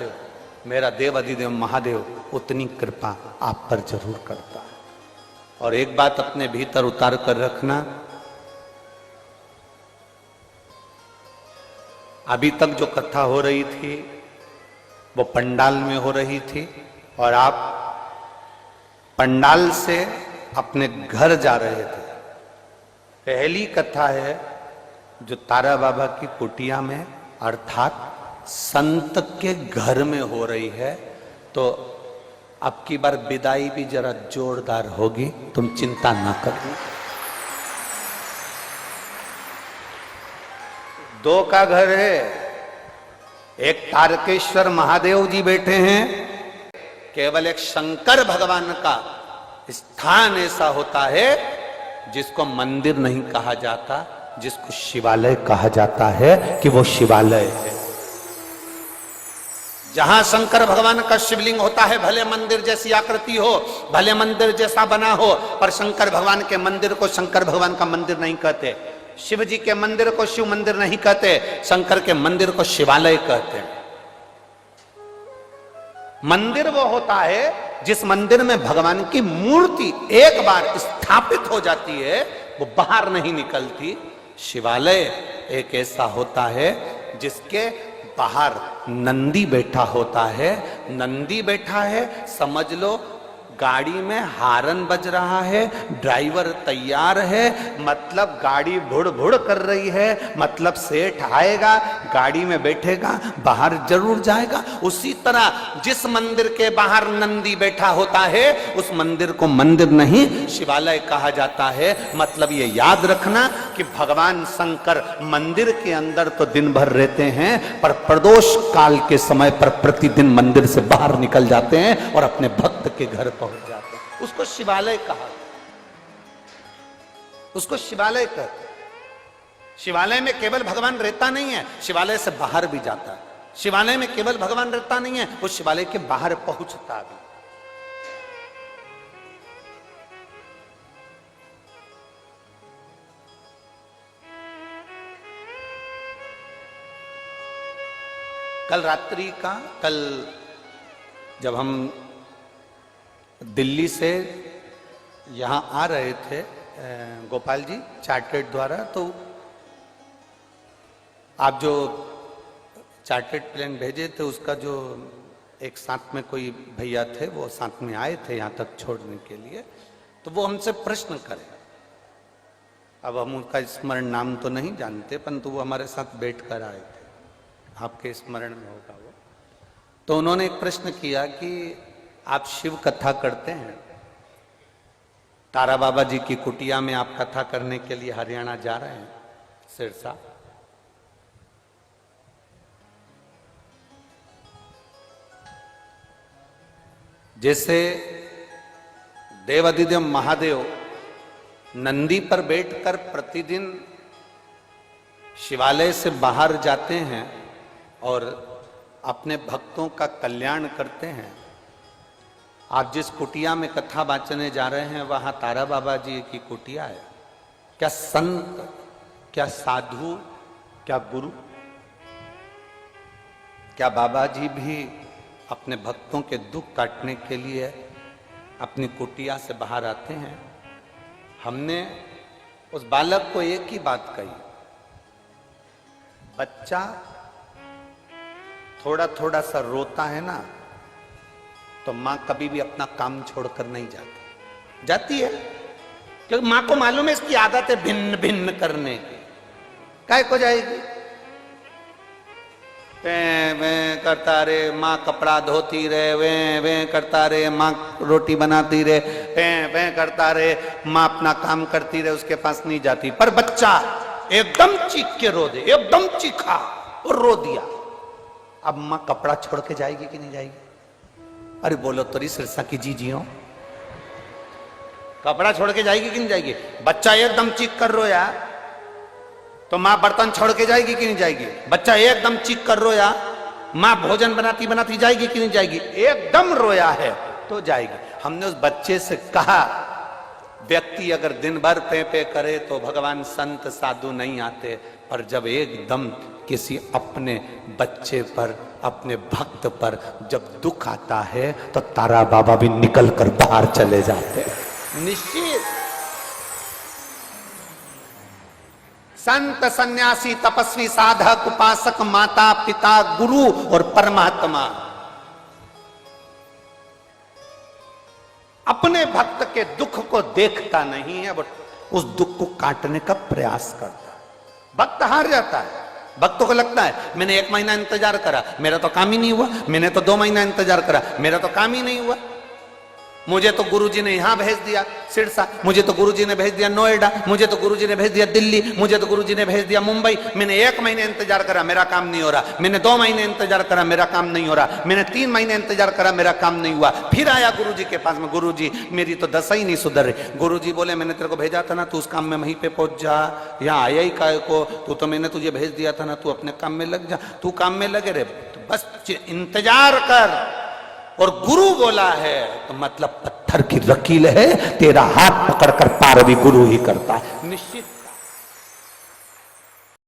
करते हो, मेरा देव अधिदेव महादेव उतनी कृपा आप पर जरूर करता है। और एक बात अपने भीतर उतार कर रखना, अभी तक जो कथा हो रही थी वो पंडाल में हो रही थी और आप पंडाल से अपने घर जा रहे थे। पहली कथा है जो तारा बाबा की कुटिया में अर्थात संत के घर में हो रही है। तो अब की बार विदाई भी जरा जोरदार होगी, तुम चिंता ना करो। दो का घर है, एक तारकेश्वर महादेव जी बैठे हैं, केवल एक शंकर भगवान का स्थान ऐसा होता है जिसको मंदिर नहीं कहा जाता, जिसको शिवालय कहा जाता है कि वो शिवालय है। जहां शंकर भगवान का शिवलिंग होता है, भले मंदिर जैसी आकृति हो, भले मंदिर जैसा बना हो, पर शंकर भगवान के मंदिर को शंकर भगवान का मंदिर नहीं कहते, शिव जी के मंदिर को शिव मंदिर नहीं कहते, शंकर के मंदिर को शिवालय कहते हैं। मंदिर वो होता है जिस मंदिर में भगवान की मूर्ति एक बार स्थापित हो जाती है, वो बाहर नहीं निकलती। शिवालय एक ऐसा होता है जिसके बाहर नंदी बैठा होता है। नंदी बैठा है, समझ लो गाड़ी में हारन बज रहा है, ड्राइवर तैयार है, मतलब गाड़ी भुड़ भुड़ कर रही है, मतलब सेठ आएगा, गाड़ी में बैठेगा, बाहर जरूर जाएगा। उसी तरह जिस मंदिर के बाहर नंदी बैठा होता है उस मंदिर को मंदिर नहीं शिवालय कहा जाता है। मतलब ये याद रखना कि भगवान शंकर मंदिर के अंदर तो दिन भर रहते हैं, पर प्रदोष काल के समय पर प्रतिदिन मंदिर से बाहर निकल जाते हैं और अपने भक्त के घर पहुंच जाते हैं। उसको शिवालय कहा, उसको शिवालय कहते हैं। शिवालय में केवल भगवान रहता नहीं है, शिवालय से बाहर भी जाता है। शिवालय में केवल भगवान रहता नहीं है, वो शिवालय के बाहर पहुंचता भी। कल जब हम दिल्ली से यहाँ आ रहे थे गोपाल जी चार्टर्ड द्वारा, तो आप जो चार्टर्ड प्लेन भेजे थे उसका जो एक साथ में कोई भैया थे वो साथ में आए थे यहाँ तक छोड़ने के लिए, तो वो हमसे प्रश्न करे। अब हम उनका स्मरण नाम तो नहीं जानते, परंतु वो हमारे साथ बैठ कर आए थे, आपके स्मरण में होगा वो। तो उन्होंने एक प्रश्न किया कि आप शिव कथा करते हैं, तारा बाबा जी की कुटिया में आप कथा करने के लिए हरियाणा जा रहे हैं, सिरसा। जैसे देवाधिदेव महादेव नंदी पर बैठकर प्रतिदिन शिवालय से बाहर जाते हैं और अपने भक्तों का कल्याण करते हैं, आप जिस कुटिया में कथा वाचने जा रहे हैं वहां तारा बाबा जी की कुटिया है। क्या संत, क्या साधु, क्या गुरु, क्या बाबा जी भी अपने भक्तों के दुख काटने के लिए अपनी कुटिया से बाहर आते हैं? हमने उस बालक को एक ही बात कही, बच्चा थोड़ा थोड़ा सा रोता है ना, तो मां कभी भी अपना काम छोड़कर नहीं जाती है, क्योंकि मां को मालूम है इसकी आदत है भिन्न भिन्न करने की। काय को जाएगी, वे करता रे, माँ कपड़ा धोती रहे, वे करता रहे, माँ रोटी बनाती रहे, वे करता रहे, माँ अपना काम करती रहे, उसके पास नहीं जाती। पर बच्चा एकदम चीख के रो दे, एकदम चीखा और रो दिया, अब माँ कपड़ा छोड़ के जाएगी कि नहीं जाएगी? अरे बोलो तो सिरसा की जीजियों, कपड़ा छोड़ के जाएगी कि नहीं जाएगी? बच्चा एकदम चीख कर रोया तो माँ बर्तन छोड़ के जाएगी कि नहीं जाएगी? बच्चा एकदम चीख कर रोया, माँ भोजन बनाती बनाती जाएगी कि नहीं जाएगी? एकदम रोया है तो जाएगी। हमने उस बच्चे से कहा, व्यक्ति अगर दिन भर पे पे करे तो भगवान संत साधु नहीं आते, पर जब एकदम किसी अपने बच्चे पर, अपने भक्त पर जब दुख आता है तो तारा बाबा भी निकल कर बाहर चले जाते हैं। निश्चित संत, सन्यासी, तपस्वी, साधक, उपासक, माता पिता, गुरु और परमात्मा अपने भक्त के दुख को देखता नहीं है, बट उस दुख को काटने का प्रयास करता है। भक्त हार जाता है। भक्तों को लगता है मैंने 1 महीना इंतजार करा, मेरा तो काम ही नहीं हुआ। मैंने तो 2 महीना इंतजार करा, मेरा तो काम ही नहीं हुआ। मुझे तो गुरुजी ने यहां भेज दिया सिरसा, मुझे तो गुरुजी ने भेज दिया नोएडा, मुझे तो गुरुजी ने भेज दिया दिल्ली, मुझे तो गुरुजी ने भेज दिया मुंबई। मैंने 1 महीने इंतजार करा, मेरा काम नहीं हो रहा। मैंने 2 महीने इंतजार करा, मेरा काम नहीं हो रहा। मैंने 3 महीने इंतजार करा, मेरा काम नहीं हुआ। फिर आया गुरुजी के पास में, गुरुजी मेरी तो दशा ही नहीं सुधर रही। गुरुजी बोले मैंने तेरे को भेजा था ना, तू उस काम में वहीं पे पहुंच जा, यहाँ आया ही काय को, तू तो मैंने तुझे भेज दिया था ना, तू अपने काम में लग जा। तू काम में लगे रे, तो बस इंतजार कर। और गुरु बोला है तो मतलब पत्थर की लकीर है, तेरा हाथ पकड़कर पार भी गुरु ही करता है। निश्चित